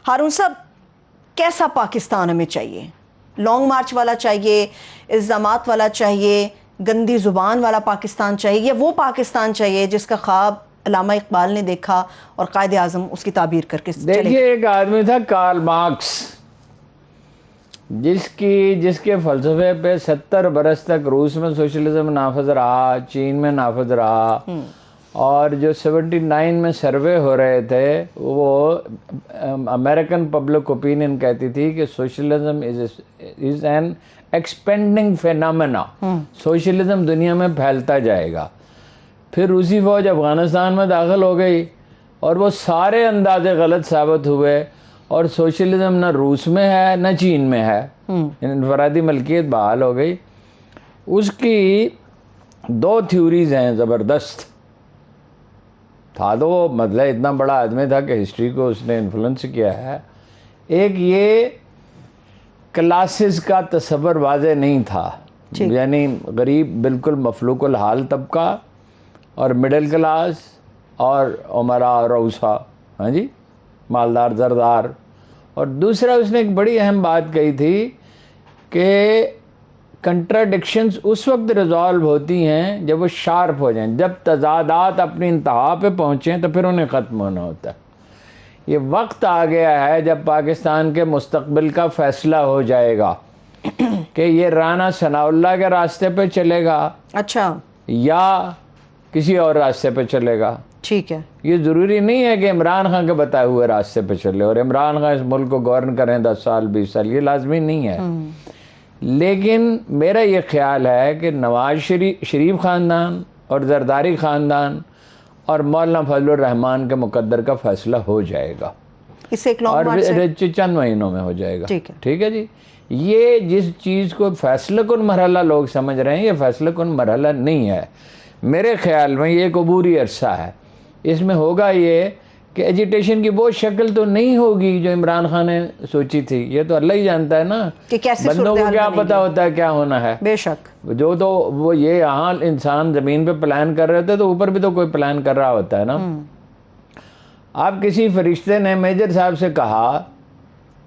ہارون صاحب، کیسا پاکستان ہمیں چاہیے؟ لانگ مارچ والا چاہیے، الزامات والا چاہیے، گندی زبان والا پاکستان چاہیے، یا وہ پاکستان چاہیے جس کا خواب علامہ اقبال نے دیکھا اور قائد اعظم اس کی تعبیر کر کے چلے دیکھیے، ایک آدمی تھا کارل مارکس، جس کے فلسفے پہ 70 برس تک روس میں سوشلزم نافذ رہا، چین میں نافذ رہا، اور جو 79 میں سروے ہو رہے تھے وہ امریکن پبلک اوپینین کہتی تھی کہ socialism is an expanding phenomena, socialism دنیا میں پھیلتا جائے گا۔ پھر روسی فوج افغانستان میں داخل ہو گئی اور وہ سارے اندازے غلط ثابت ہوئے، اور سوشلزم نہ روس میں ہے نہ چین میں ہے، انفرادی ملکیت بحال ہو گئی۔ اس کی 2 تھیوریز ہیں زبردست۔ تھا تو وہ مطلب اتنا بڑا آدمی تھا کہ ہسٹری کو اس نے انفلوئنس کیا ہے۔ ایک یہ کلاسز کا تصور واضح نہیں تھا، یعنی غریب بالکل مفلوق الحال طبقہ اور مڈل کلاس اور عمرا اور روسا، ہاں جی، مالدار زردار۔ اور دوسرا اس نے ایک بڑی اہم بات کہی تھی کہ کنٹراڈکشنز اس وقت ریزالو ہوتی ہیں جب وہ شارپ ہو جائیں، جب تضادات اپنی انتہا پہ پہنچیں تو پھر انہیں ختم ہونا ہوتا ہے۔ یہ وقت آ گیا ہے جب پاکستان کے مستقبل کا فیصلہ ہو جائے گا کہ یہ رانا ثناء اللہ کے راستے پہ چلے گا، اچھا، یا کسی اور راستے پہ چلے گا۔ ٹھیک ہے، یہ ضروری نہیں ہے کہ عمران خان کے بتائے ہوئے راستے پہ چلے اور عمران خان اس ملک کو گورن کریں 10 سال 20 سال، یہ لازمی نہیں ہے۔ لیکن میرا یہ خیال ہے کہ نواز شریف خاندان اور زرداری خاندان اور مولانا فضل الرحمان کے مقدر کا فیصلہ ہو جائے گا، اور چند مہینوں میں ہو جائے گا۔ ٹھیک ہے جی، یہ جس چیز کو فیصلہ کن مرحلہ لوگ سمجھ رہے ہیں، یہ فیصلہ کن مرحلہ نہیں ہے۔ میرے خیال میں یہ ایک عبوری عرصہ ہے۔ اس میں ہوگا یہ کہ ایجیٹیشن کی وہ شکل تو نہیں ہوگی جو عمران خان نے سوچی تھی، یہ تو اللہ ہی جانتا ہے نا، کہ بندوں کو کیا پتا ہوتا ہے کیا ہونا ہے۔ بے شک، جو تو وہ یہ یہاں انسان زمین پہ پلان کر رہے تھے تو اوپر بھی تو کوئی پلان کر رہا ہوتا ہے نا۔ اب کسی فرشتے نے میجر صاحب سے کہا،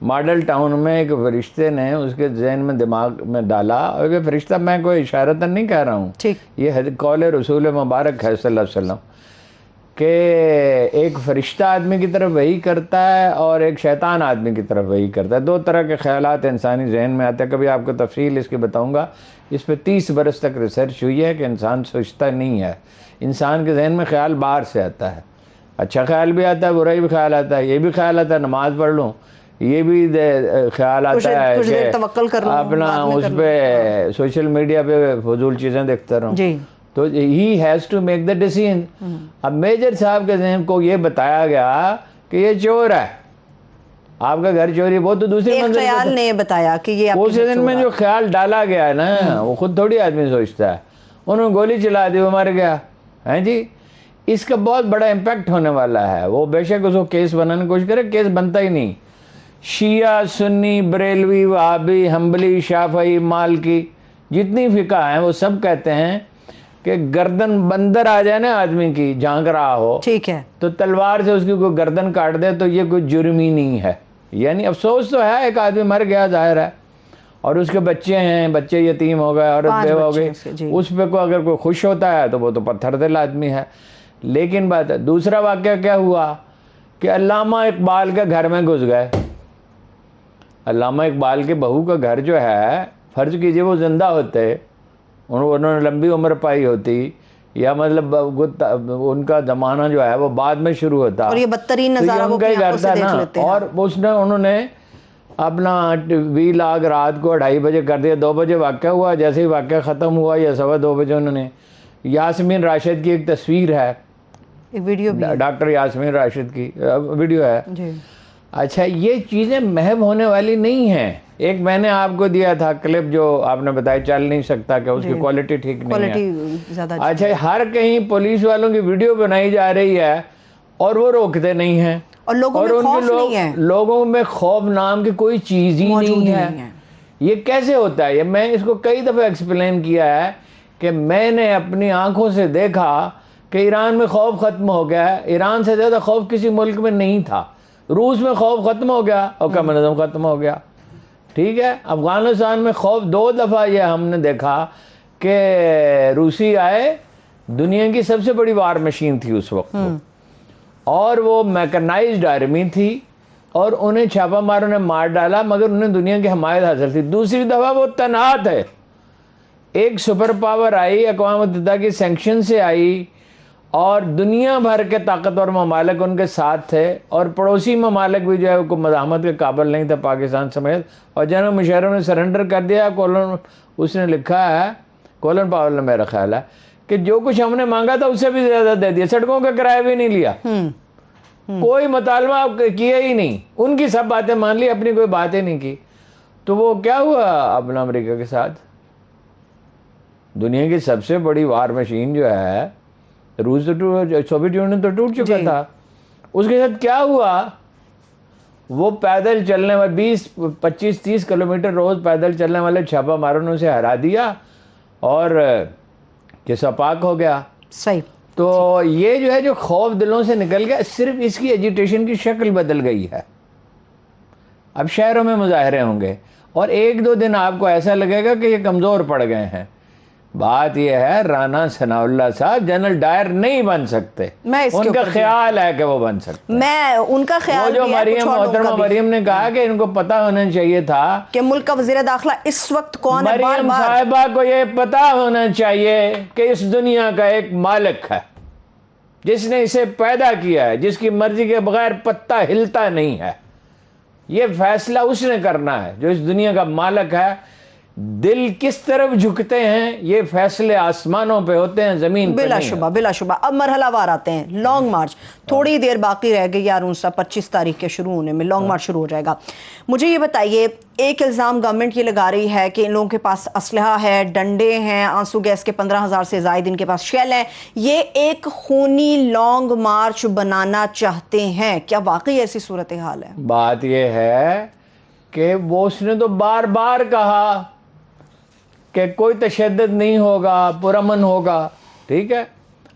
ماڈل ٹاؤن میں ایک فرشتے نے اس کے ذہن میں دماغ میں ڈالا، اور یہ فرشتہ میں کوئی اشارتاً نہیں کہہ رہا ہوں، یہ قول رسول مبارک ہے صلی اللہ علیہ وسلم، کہ ایک فرشتہ آدمی کی طرف وحی کرتا ہے اور ایک شیطان آدمی کی طرف وحی کرتا ہے۔ 2 طرح کے خیالات انسانی ذہن میں آتے ہیں، کبھی آپ کو تفصیل اس کی بتاؤں گا۔ اس پہ 30 برس تک ریسرچ ہوئی ہے کہ انسان سوچتا نہیں ہے، انسان کے ذہن میں خیال باہر سے آتا ہے، اچھا خیال بھی آتا ہے، برا بھی خیال آتا ہے، یہ بھی خیال آتا ہے نماز پڑھ لوں، یہ بھی خیال آتا ہے کہ اپنا اس پہ سوشل میڈیا پہ فضول چیزیں دیکھتا رہوں، تو he has to make the decision۔ اب میجر صاحب کے ذہن کو یہ بتایا گیا کہ یہ چور ہے، آپ کا گھر چوری، وہ تو دوسری منزل، خیال نے بتایا کہ یہ اس ذہن میں جو خیال ڈالا گیا ہے نا، وہ خود تھوڑی آدمی سوچتا ہے۔ انہوں نے گولی چلا دی، وہ مر گیا، ہیں جی۔ اس کا بہت بڑا امپیکٹ ہونے والا ہے۔ وہ بے شک اس کو کیس بنانے کی کوشش کرے، کیس بنتا ہی نہیں۔ شیعہ، سنی، بریلوی، وہابی، حنبلی، شافعی، مالکی، جتنی فقہ ہیں وہ سب کہتے ہیں کہ گردن بندر آ جائے نا آدمی کی، جھانک رہا ہو، ٹھیک ہے، تو تلوار سے اس کی کوئی گردن کاٹ دے تو یہ کوئی جرم ہی نہیں ہے۔ یعنی افسوس تو ہے، ایک آدمی مر گیا ظاہر ہے، اور اس کے بچے ہیں، بچے یتیم ہو گئے، عورت بیوہ ہو گئی، اس پہ کوئی اگر کوئی خوش ہوتا ہے تو وہ تو پتھر دل آدمی ہے۔ لیکن بات ہے، دوسرا واقعہ کیا ہوا کہ علامہ اقبال کے گھر میں گھس گئے۔ علامہ اقبال کے بہو کا گھر جو ہے، فرض کیجئے وہ زندہ ہوتے، انہوں نے لمبی عمر پائی ہوتی، یا مطلب ان کا زمانہ جو ہے وہ بعد میں شروع ہوتا، اور یہ بدترین نظارہ وہ اپنی آنکھوں سے دیکھ لیتے ہیں، اور انہوں نے اپنا وی لاگ رات کو 2:30 بجے کر دیا۔ 2 بجے واقعہ ہوا، جیسے ہی واقعہ ختم ہوا یا 2:15 بجے انہوں نے، یاسمین راشد کی ایک تصویر ہے، ایک ویڈیو بھی، ڈاکٹر یاسمین راشد کی ویڈیو ہے۔ اچھا، یہ چیزیں محو ہونے والی نہیں ہیں۔ ایک میں نے آپ کو دیا تھا کلپ جو آپ نے بتایا چل نہیں سکتا کہ اس کی کوالٹی ٹھیک نہیں ہے۔ اچھا، ہر کہیں پولیس والوں کی ویڈیو بنائی جا رہی ہے اور وہ روکتے نہیں ہیں، اور لوگوں میں خوف نام کی کوئی چیز ہی نہیں ہے۔ یہ کیسے ہوتا ہے؟ یہ میں اس کو کئی دفعہ ایکسپلین کیا ہے کہ میں نے اپنی آنکھوں سے دیکھا کہ ایران میں خوف ختم ہو گیا ہے۔ ایران سے زیادہ خوف کسی ملک میں نہیں تھا۔ روس میں خوف ختم ہو گیا اور کمیونزم ختم ہو گیا. ٹھیک ہے. افغانستان میں خوف 2 دفعہ یہ ہم نے دیکھا کہ روسی آئے, دنیا کی سب سے بڑی وار مشین تھی اس وقت, اور وہ میکنائزڈ آرمی تھی, اور انہیں چھاپا ماروں نے مار ڈالا, مگر انہیں دنیا کی حمایت حاصل تھی. دوسری دفعہ وہ تنہا تھے. ایک سپر پاور آئی, اقوام متحدہ کی سینکشن سے آئی, اور دنیا بھر کے طاقتور ممالک ان کے ساتھ تھے, اور پڑوسی ممالک بھی جو ہے وہ مزاحمت کے قابل نہیں تھے پاکستان سمیت, اور جنرل مشرف نے سرنڈر کر دیا. اس نے لکھا ہے, کولن پاول نے, میرا خیال ہے کہ جو کچھ ہم نے مانگا تھا اس سے بھی زیادہ دے دیا, سڑکوں کا کرایہ بھی نہیں لیا, کوئی مطالبہ کیا ہی نہیں, ان کی سب باتیں مان لی, اپنی کوئی بات ہی نہیں کی. تو وہ کیا ہوا اپنا امریکہ کے ساتھ؟ دنیا کی سب سے بڑی وار مشین جو ہے روس تو سوویت یونین تو ٹوٹ چکا تھا, اس کے ساتھ کیا ہوا؟ وہ پیدل چلنے والے 20-25-30 کلومیٹر روز پیدل چلنے والے چھاپا ماروں نے اسے ہرا دیا, اور قصہ پاک ہو گیا. صحیح. تو یہ جو ہے جو خوف دلوں سے نکل گیا, صرف اس کی ایجیٹیشن کی شکل بدل گئی ہے. اب شہروں میں مظاہرے ہوں گے, اور 1-2 دن آپ کو ایسا لگے گا کہ یہ کمزور پڑ گئے ہیں. بات یہ ہے رانا ثناء اللہ صاحب جنرل ڈائر نہیں بن سکتے, ان کا خیال ہے کہ وہ بن سکتے. میں ان کا خیال وہ جو محترمہ مریم نے کہا کہ ان کو پتا ہونا چاہیے تھا کہ ملک کا وزیر داخلہ اس وقت کون ہے. مریم صاحبہ کو یہ پتا ہونا چاہیے کہ اس دنیا کا ایک مالک ہے جس نے اسے پیدا کیا ہے, جس کی مرضی کے بغیر پتا ہلتا نہیں ہے. یہ فیصلہ اس نے کرنا ہے جو اس دنیا کا مالک ہے. دل کس طرف جھکتے ہیں یہ فیصلے آسمانوں پہ ہوتے ہیں, زمین پہ بلا شبہ, بلا شبہ. اب مرحلہ وار آتے ہیں, لانگ مارچ. تھوڑی دیر باقی رہ گئی یار, 25 تاریخ کے شروع ہونے میں لانگ مارچ شروع ہو جائے گا. مجھے یہ بتائیے, ایک الزام گورنمنٹ یہ لگا رہی ہے کہ ان لوگوں کے پاس اسلحہ ہے, ڈنڈے ہیں, آنسو گیس کے 15,000 سے زائد ان کے پاس شیل ہیں, یہ ایک خونی لانگ مارچ بنانا چاہتے ہیں. کیا واقعی ایسی صورتحال ہے؟ بات یہ ہے کہ وہ اس نے تو بار بار کہا کہ کوئی تشدد نہیں ہوگا, پرامن ہوگا. ٹھیک ہے,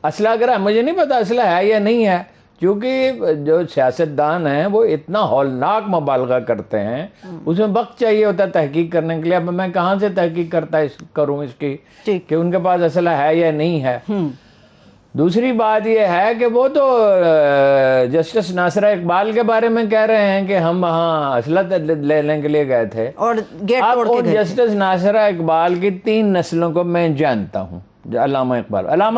اسلحہ اگر مجھے نہیں پتا اسلحہ ہے یا نہیں ہے, کیونکہ جو سیاستدان ہیں وہ اتنا ہولناک مبالغہ کرتے ہیں, اس میں وقت چاہیے ہوتا ہے تحقیق کرنے کے لیے. اب میں کہاں سے تحقیق کروں اس کی کہ ان کے پاس اسلحہ ہے یا نہیں ہے. دوسری بات یہ ہے کہ وہ تو جسٹس ناصرہ اقبال کے بارے میں کہہ رہے ہیں کہ ہم وہاں اسلحہ لینے کے لیے گئے تھے, اور گیٹ توڑ کے گئے. جسٹس ناصرہ اقبال کی 3 نسلوں کو میں جانتا ہوں. علامہ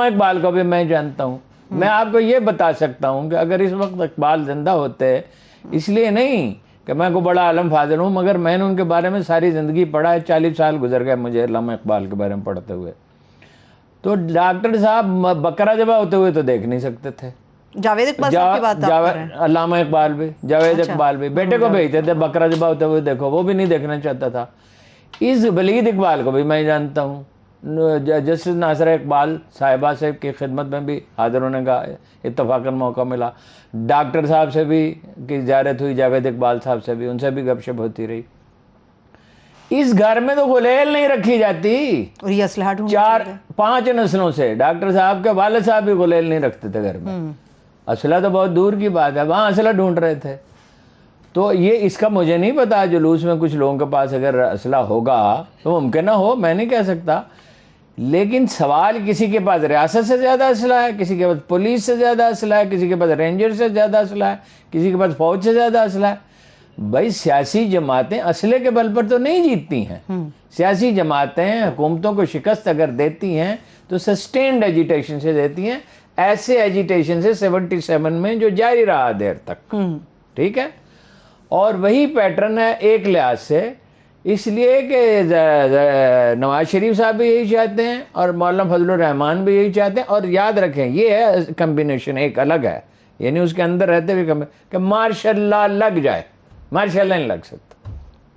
اقبال کو بھی میں جانتا ہوں. میں آپ کو یہ بتا سکتا ہوں کہ اگر اس وقت اقبال زندہ ہوتے, اس لیے نہیں کہ میں کو بڑا عالم فاضل ہوں, مگر میں نے ان کے بارے میں ساری زندگی پڑھا ہے, 40 سال گزر گئے مجھے علامہ اقبال کے بارے میں پڑھتے ہوئے. تو ڈاکٹر صاحب بکرا ذبح ہوتے ہوئے تو دیکھ نہیں سکتے تھے. جاوید اقبال صاحب کی بات آپ کر رہے ہیں. علامہ اقبال بھی, جاوید اقبال بھی بیٹے کو بھیجتے تھے بکرا ذبح ہوتے ہوئے دیکھو, وہ بھی نہیں دیکھنا چاہتا تھا. اس ولید اقبال کو بھی میں جانتا ہوں. جسٹس ناصرہ اقبال صاحبہ سے کی خدمت میں بھی حاضر ہونے کا اتفاقاً موقع ملا. ڈاکٹر صاحب سے بھی کی زیارت ہوئی, جاوید اقبال صاحب سے بھی, ان سے بھی گپ شپ ہوتی رہی. اس گھر میں تو غلیل نہیں رکھی جاتی, اور یہ اسلحہ 4-5 نسلوں سے. ڈاکٹر صاحب کے والد صاحب بھی غلیل نہیں رکھتے تھے گھر میں. اسلحہ تو بہت دور کی بات ہے, وہاں اسلحہ ڈھونڈ رہے تھے. تو یہ اس کا مجھے نہیں پتا, جلوس میں کچھ لوگوں کے پاس اگر اسلحہ ہوگا تو ممکن نہ ہو, میں نہیں کہہ سکتا. لیکن سوال کسی کے پاس ریاست سے زیادہ اسلحہ ہے, کسی کے پاس پولیس سے زیادہ اسلحہ ہے, کسی کے پاس رینجر سے زیادہ اسلحہ ہے, کسی کے پاس فوج سے زیادہ اسلحہ ہے. بھائی سیاسی جماعتیں اسلحے کے بل پر تو نہیں جیتتی ہیں. سیاسی جماعتیں حکومتوں کو شکست اگر دیتی ہیں تو سسٹینڈ ایجیٹیشن سے دیتی ہیں, ایسے ایجیٹیشن سے 77 میں جو جاری رہا دیر تک. ٹھیک ہے, اور وہی پیٹرن ہے ایک لحاظ سے, اس لیے کہ نواز شریف صاحب بھی یہی چاہتے ہیں اور مولانا فضل الرحمان بھی یہی چاہتے ہیں. اور یاد رکھیں یہ ہے کمبینیشن ایک الگ ہے, یعنی اس کے اندر رہتے ہوئے کہ مارشاء اللہ لگ جائے, مارشاء اللہ نہیں لگ سکتا.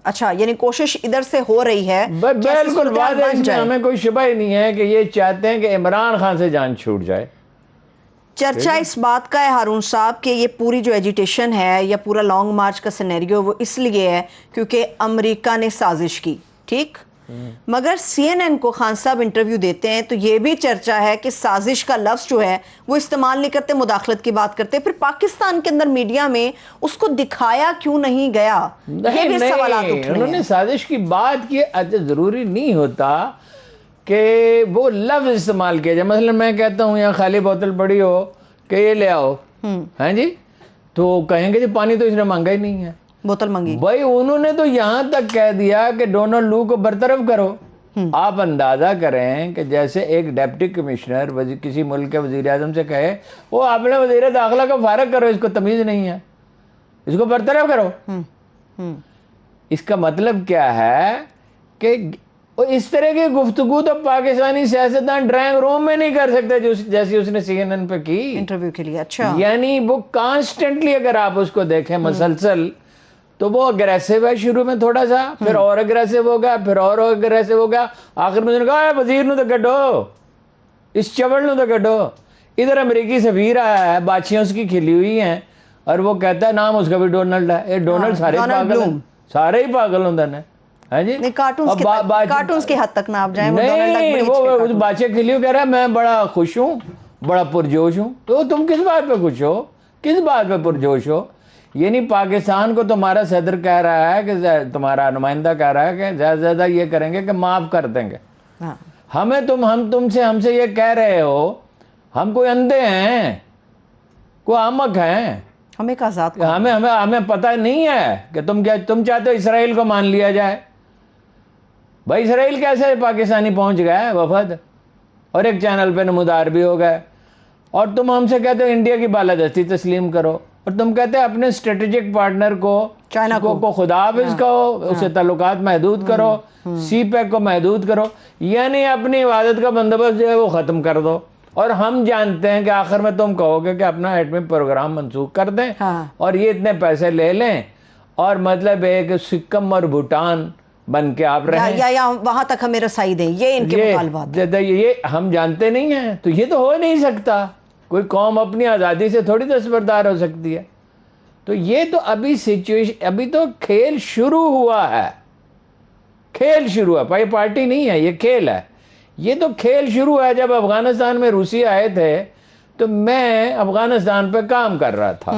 اچھا, یعنی کوشش ادھر سے ہو رہی ہے. بالکل واضح, اس میں ہمیں کوئی شبہ ہی نہیں ہے کہ یہ چاہتے ہیں کہ عمران خان سے جان چھوٹ جائے. چرچا اس بات کا ہے ہارون صاحب کہ یہ پوری جو ایجیٹیشن ہے یا پورا لانگ مارچ کا سینیریو وہ اس لیے ہے کیونکہ امریکہ نے سازش کی. ٹھیک, مگر CNN کو خان صاحب انٹرویو دیتے ہیں تو یہ بھی چرچا ہے کہ سازش کا لفظ جو ہے وہ استعمال نہیں کرتے, مداخلت کی بات کرتے. پھر پاکستان کے اندر میڈیا میں اس کو دکھایا کیوں نہیں گیا, یہ بھی سوالات اٹھ رہے ہیں. انہوں نے سازش کی بات کی, ضروری نہیں ہوتا کہ وہ لفظ استعمال کیا جائے. مثلا میں کہتا ہوں یہاں خالی بوتل پڑی ہو کہ یہ لے آؤ, ہاں جی, تو کہیں گے جی پانی تو اس نے مانگا ہی نہیں ہے, بوتل منگی. بھائی انہوں نے تو یہاں تک کہہ دیا کہ ڈونلڈ لو کو برطرف کرو. آپ اندازہ کریں کہ جیسے ایک ڈپٹی کمشنر کسی ملک کے وزیر اعظم سے کہے وہ اپنے وزیر داخلہ کو فارغ کرو, اس کو تمیز نہیں ہے, اس کو برطرف کرو. اس کا مطلب کیا ہے کہ اس طرح کی گفتگو تو پاکستانی سیاستدان ڈرائنگ روم میں نہیں کر سکتے جیسی اس نے CNN پہ کی انٹرویو کے لیے. اچھا, یعنی وہ کانسٹنٹلی اگر آپ اس کو دیکھیں مسلسل تو وہ اگریسو ہے شروع میں تھوڑا سا, پھر اور اگریسو ہوگا, پھر اور اگریسو ہوگا, آخر میں کہا وزیر نو تو کٹو, اس چوڑ نو تو کٹو. ادھر امریکی سفیر آیا ہے, باچیاں اس کی کھلی ہوئی ہیں, اور وہ کہتا ہے نام اس کا بھی ڈونلڈ ہے. یہ ڈونلڈ سارے پاگل ہیں, سارے ہی پاگل ہوندے ہیں, ہاں جی. کارٹونز کی حد تک نہ آپ جائیں. نہیں, وہ باچے کھلی ہوئی کہہ رہا ہے میں بڑا خوش ہوں, بڑا پرجوش ہوں. تو تم کس بات پہ خوش ہو, کس بات پہ پرجوش ہو؟ یعنی پاکستان کو تمہارا صدر کہہ رہا ہے کہ تمہارا نمائندہ کہہ رہا ہے کہ زیادہ سے زیادہ یہ کریں گے کہ معاف کر دیں گے. ہمیں ہم سے یہ کہہ رہے ہو, ہم کوئی اندھے ہیں, کوئی احمق ہیں, ہمیں آزاد, ہمیں پتہ نہیں ہے کہ تم چاہتے ہو اسرائیل کو مان لیا جائے. بھائی اسرائیل کیسے پاکستانی پہنچ گئے وفد, اور ایک چینل پہ نمودار بھی ہو گئے, اور تم ہم سے کہتے ہو انڈیا کی بالادستی تسلیم کرو, اور تم کہتے ہیں اپنے اسٹریٹجک پارٹنر کو چائنا کو خدا حافظ کہو, اسے تعلقات محدود کرو, سی پیک کو محدود کرو, یعنی اپنی عبادت کا بندوبست جو ہے وہ ختم کر دو. اور ہم جانتے ہیں کہ آخر میں تم کہو گے کہ اپنا ایٹمی پروگرام منسوخ کر دیں اور یہ اتنے پیسے لے لیں, اور مطلب ایک سکم اور بھوٹان بن کے آپ رہیں, یا وہاں تک ہمیں رسائی دیں. یہ ان کے مطالبات, یہ ہم جانتے نہیں ہیں. تو یہ تو ہو نہیں سکتا, کوئی قوم اپنی آزادی سے تھوڑی دستبردار ہو سکتی ہے. تو یہ تو ابھی سچویشن, ابھی تو کھیل شروع ہوا ہے, کھیل شروع ہے بھائی, پارٹی نہیں ہے, یہ کھیل ہے. یہ تو کھیل شروع ہے. جب افغانستان میں روسی آئے تھے تو میں افغانستان پہ کام کر رہا تھا,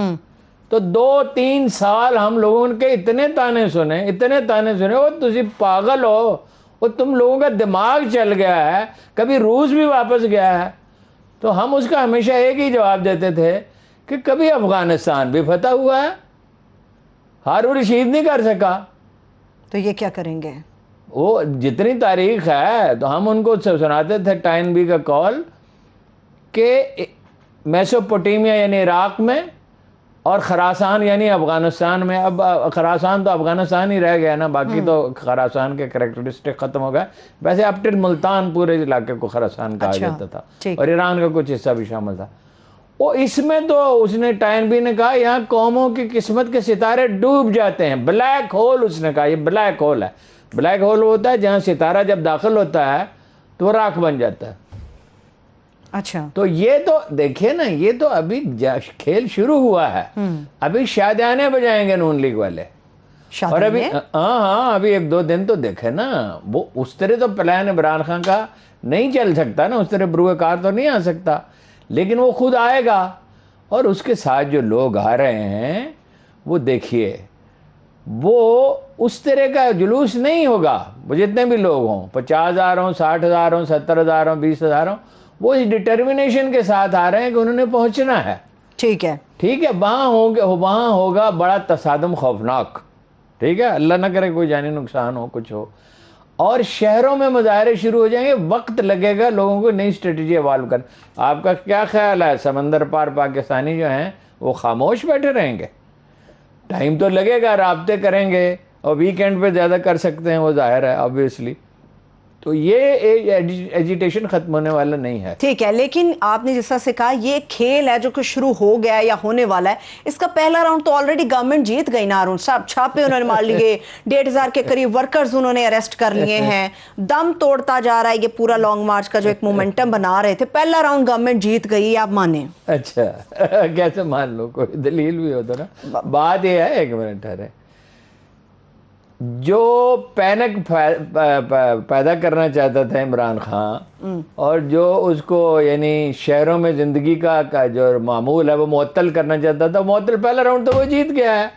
تو 2-3 سال ہم لوگوں کے اتنے تانے سنے, وہ تسی پاگل ہو, وہ تم لوگوں کا دماغ چل گیا ہے, کبھی روس بھی واپس گیا ہے. تو ہم اس کا ہمیشہ ایک ہی جواب دیتے تھے کہ کبھی افغانستان بھی فتح ہوا ہے, ہارون رشید نہیں کر سکا. تو یہ کیا کریں گے؟ وہ جتنی تاریخ ہے تو ہم ان کو سناتے تھے ٹائن بی کا کال کہ میسوپوٹیمیا یعنی عراق میں, اور خراسان یعنی افغانستان میں. اب خراسان تو افغانستان ہی رہ گیا نا, باقی تو خراسان کے کریکٹرسٹک ختم ہو گئے. ویسے اپ ٹل ملتان پورے علاقے کو خراسان کہا جاتا تھا, اور ایران کا کچھ حصہ بھی شامل تھا. وہ اس میں تو اس نے ٹائن بی نے کہا یہاں قوموں کی قسمت کے ستارے ڈوب جاتے ہیں. بلیک ہول, اس نے کہا یہ بلیک ہول ہے. بلیک ہول ہوتا ہے جہاں ستارہ جب داخل ہوتا ہے تو وہ راکھ بن جاتا ہے. اچھا, تو یہ تو دیکھیے نا, یہ تو ابھی کھیل شروع ہوا ہے. ابھی شادیانے بجائیں گے نون لیگ والے, اور ابھی ہاں ابھی 1-2 دن تو دیکھے نا. وہ اس طرح تو پلان عمران خان کا نہیں چل سکتا نا, اس طرح بروئے کار تو نہیں آ سکتا, لیکن وہ خود آئے گا. اور اس کے ساتھ جو لوگ آ رہے ہیں وہ دیکھیے, وہ اس طرح کا جلوس نہیں ہوگا. وہ جتنے بھی لوگ ہوں, 50,000 ہوں, 60,000 ہوں, 70,000 ہوں, 20,000 ہوں, وہ اس ڈٹرمنیشن کے ساتھ آ رہے ہیں کہ انہوں نے پہنچنا ہے. ٹھیک ہے, وہاں ہوگا بڑا تصادم خوفناک. ٹھیک ہے, اللہ نہ کرے کوئی جانی نقصان ہو, کچھ ہو, اور شہروں میں مظاہرے شروع ہو جائیں گے. وقت لگے گا لوگوں کو نئی اسٹریٹجی ایوالو کرنے. آپ کا کیا خیال ہے, سمندر پار پاکستانی جو ہیں وہ خاموش بیٹھے رہیں گے؟ ٹائم تو لگے گا, رابطے کریں گے, اور ویکینڈ پہ زیادہ کر سکتے ہیں, وہ ظاہر ہے آبویسلی. تو یہ ایجیٹیشن ختم ہونے والا نہیں ہے. ٹھیک ہے, لیکن آپ نے جس طرح سے کہا یہ کھیل ہے جو کہ شروع ہو گیا ہے یا ہونے والا ہے. اس کا پہلا راؤنڈ تو آلریڈی گورنمنٹ جیت گئی نا ارون صاحب. چھاپے انہوں نے مار لیے, 1,500 کے قریب ورکرز انہوں نے اریسٹ کر لیے ہیں. دم توڑتا جا رہا ہے یہ پورا لانگ مارچ کا جو ایک مومنٹم بنا رہے تھے. پہلا راؤنڈ گورنمنٹ جیت گئی, آپ مانیں؟ اچھا, کیسے مان لو, کوئی دلیل بھی ہو تو نا. بات یہ ہے, 1 منٹ ٹھہرے, جو پینک پیدا کرنا چاہتا تھا عمران خان، اور جو اس کو یعنی شہروں میں زندگی کا جو معمول ہے وہ معطل کرنا چاہتا تھا، معطل پہلا راؤنڈ تو وہ جیت گیا ہے.